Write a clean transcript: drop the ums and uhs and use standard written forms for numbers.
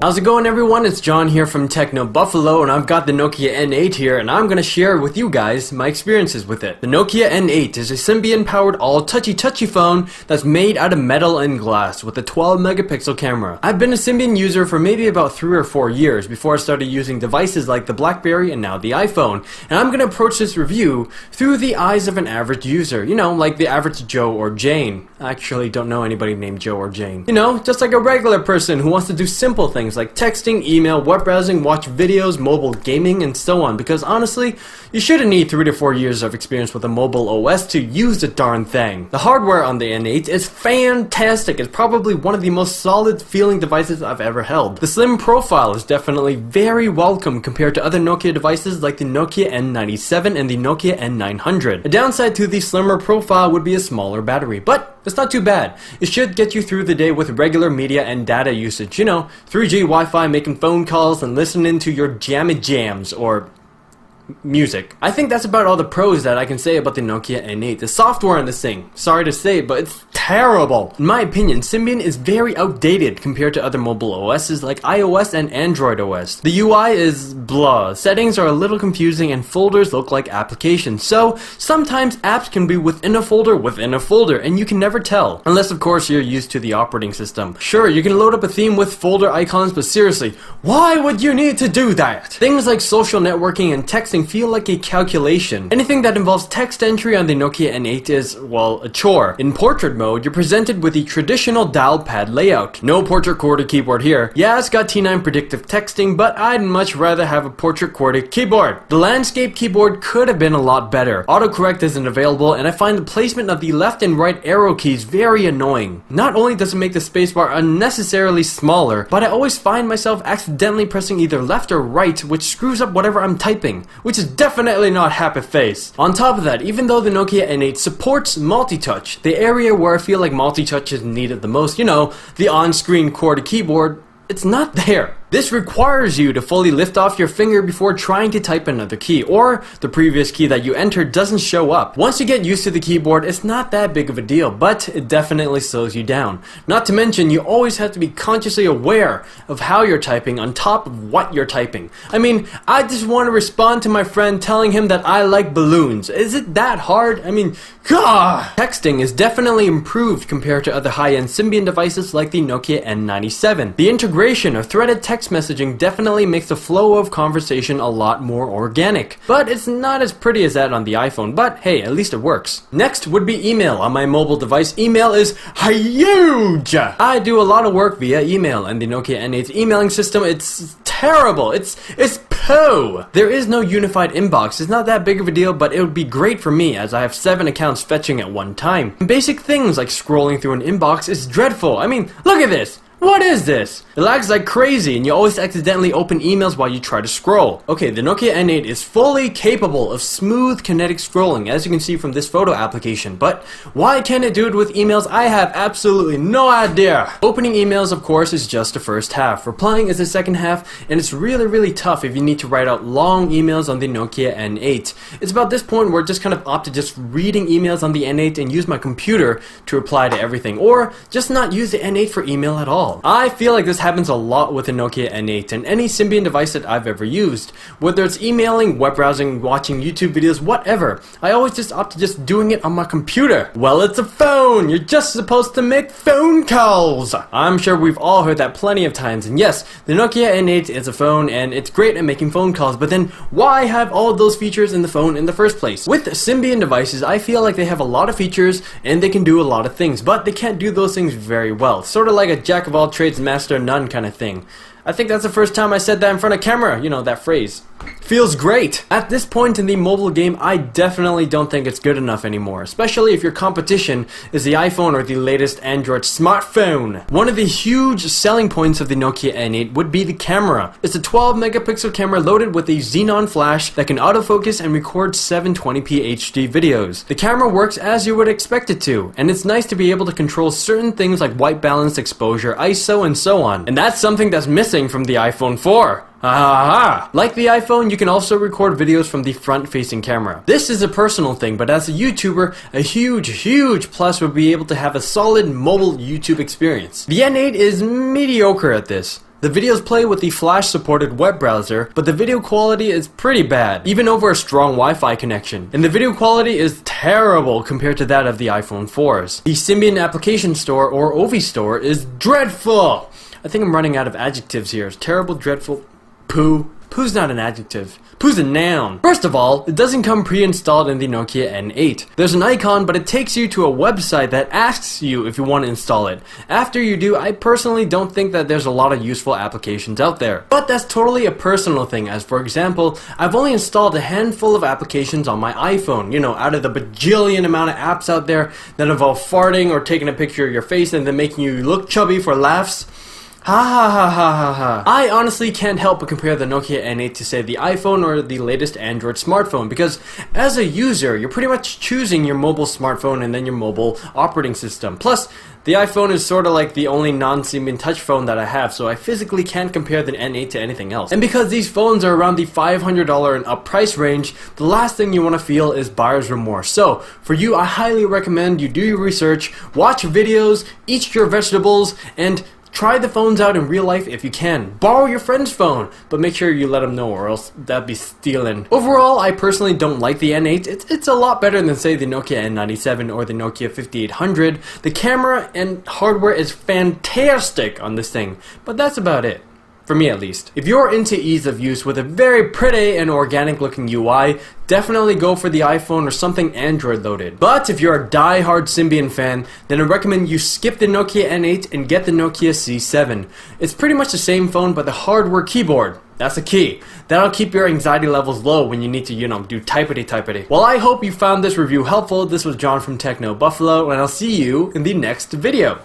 How's it going, everyone? It's John here from Techno Buffalo, and I've got the Nokia N8 here, and I'm gonna share with you guys my experiences with it. The Nokia N8 is a Symbian-powered all-touchy phone that's made out of metal and glass with a 12 megapixel camera. I've been a Symbian user for maybe about 3 or 4 years before I started using devices like the BlackBerry and now the iPhone, and I'm gonna approach this review through the eyes of an average user, you know, like the average Joe or Jane. I actually don't know anybody named Joe or Jane. You know, just like a regular person who wants to do simple things like texting, email, web browsing, watch videos, mobile gaming, and so on, because honestly, you shouldn't need 3 to 4 years of experience with a mobile OS to use the darn thing. The hardware on the N8 is fantastic. It's probably one of the most solid feeling devices I've ever held. The slim profile is definitely very welcome compared to other Nokia devices like the Nokia N97 and the Nokia N900. A downside to the slimmer profile would be a smaller battery, but it's not too bad. It should get you through the day with regular media and data usage. You know, 3G Wi-Fi, making phone calls and listening to your jammy jams or music. I think that's about all the pros that I can say about the Nokia N8. The software on this thing, sorry to say, but it's terrible. In my opinion, Symbian is very outdated compared to other mobile OSs like iOS and Android OS. The UI is blah, settings are a little confusing, and folders look like applications. So sometimes apps can be within a folder, and you can never tell. Unless of course you're used to the operating system. Sure, you can load up a theme with folder icons, but seriously, why would you need to do that? Things like social networking and texting feel like a calculation. Anything that involves text entry on the Nokia N8 is, well, a chore. In portrait mode, you're presented with the traditional dial pad layout. No portrait QWERTY keyboard here. Yeah, it's got T9 predictive texting, but I'd much rather have a portrait QWERTY keyboard. The landscape keyboard could have been a lot better. Autocorrect isn't available, and I find the placement of the left and right arrow keys very annoying. Not only does it make the spacebar unnecessarily smaller, but I always find myself accidentally pressing either left or right, which screws up whatever I'm typing, which is definitely not happy face. On top of that, even though the Nokia N8 supports multi-touch, the area where I feel like multi-touch is needed the most, you know, the on-screen QWERTY keyboard, it's not there. This requires you to fully lift off your finger before trying to type another key, or the previous key that you entered doesn't show up. Once you get used to the keyboard, it's not that big of a deal, but it definitely slows you down. Not to mention, you always have to be consciously aware of how you're typing on top of what you're typing. I mean, I just want to respond to my friend telling him that I like balloons. Is it that hard? I mean, God! Texting is definitely improved compared to other high-end Symbian devices like the Nokia N97. The integration of threaded text messaging definitely makes the flow of conversation a lot more organic, but it's not as pretty as that on the iPhone, but hey, at least it works. Next would be email. On my mobile device, email is huge! I do a lot of work via email, and the Nokia N8's emailing system, it's terrible. It's poo! There is no unified inbox. It's not that big of a deal, but it would be great for me as I have 7 accounts fetching at one time. Basic things like scrolling through an inbox is dreadful. I mean, look at this! What is this? It lags like crazy, and you always accidentally open emails while you try to scroll. Okay, the Nokia N8 is fully capable of smooth kinetic scrolling, as you can see from this photo application, but why can't it do it with emails? I have absolutely no idea. Opening emails, of course, is just the first half. Replying is the second half, and it's really tough if you need to write out long emails on the Nokia N8. It's about this point where I just kind of opt to just reading emails on the N8 and use my computer to reply to everything, or just not use the N8 for email at all. I feel like this happens a lot with the Nokia N8 and any Symbian device that I've ever used. Whether it's emailing, web browsing, watching YouTube videos, whatever, I always just opt to just doing it on my computer. Well, it's a phone! You're just supposed to make phone calls! I'm sure we've all heard that plenty of times, and yes, the Nokia N8 is a phone and it's great at making phone calls, but then why have all of those features in the phone in the first place? With Symbian devices, I feel like they have a lot of features and they can do a lot of things, but they can't do those things very well. Sort of like a jack of all trades, master of none kind of thing. I think that's the first time I said that in front of camera, you know, that phrase. Feels great! At this point in the mobile game, I definitely don't think it's good enough anymore, especially if your competition is the iPhone or the latest Android smartphone. One of the huge selling points of the Nokia N8 would be the camera. It's a 12 megapixel camera loaded with a xenon flash that can autofocus and record 720p HD videos. The camera works as you would expect it to, and it's nice to be able to control certain things like white balance, exposure, ISO, and so on. And that's something that's missing from the iPhone 4. Like the iPhone, you can also record videos from the front-facing camera. This is a personal thing, but as a YouTuber, a huge plus would be able to have a solid mobile YouTube experience. The N8 is mediocre at this. The videos play with the Flash supported web browser, but the video quality is pretty bad, even over a strong Wi-Fi connection. And the video quality is terrible compared to that of the iPhone 4s. The Symbian Application Store, or OV Store, is dreadful! I think I'm running out of adjectives here. Terrible, dreadful, poo. Poo's not an adjective. Poo's a noun. First of all, it doesn't come pre-installed in the Nokia N8. There's an icon, but it takes you to a website that asks you if you want to install it. After you do, I personally don't think that there's a lot of useful applications out there. But that's totally a personal thing, as for example, I've only installed a handful of applications on my iPhone. You know, out of the bajillion amount of apps out there that involve farting or taking a picture of your face and then making you look chubby for laughs. Ha ha ha ha ha ha. I honestly can't help but compare the Nokia N8 to say the iPhone or the latest Android smartphone, because as a user, you're pretty much choosing your mobile smartphone and then your mobile operating system. Plus, the iPhone is sort of like the only non-Symbian touch phone that I have, so I physically can't compare the N8 to anything else. And because these phones are around the $500 and up price range, the last thing you want to feel is buyer's remorse. So, for you, I highly recommend you do your research, watch videos, eat your vegetables, and try the phones out in real life if you can. Borrow your friend's phone, but make sure you let them know or else that'd be stealing. Overall, I personally don't like the N8. It's a lot better than, say, the Nokia N97 or the Nokia 5800. The camera and hardware is fantastic on this thing, but that's about it. For me at least. If you're into ease of use with a very pretty and organic looking UI, definitely go for the iPhone or something Android loaded. But if you're a die-hard Symbian fan, then I recommend you skip the Nokia N8 and get the Nokia C7. It's pretty much the same phone, but the hardware keyboard. That's the key. That'll keep your anxiety levels low when you need to, do typity. Well, I hope you found this review helpful. This was John from Techno Buffalo, and I'll see you in the next video.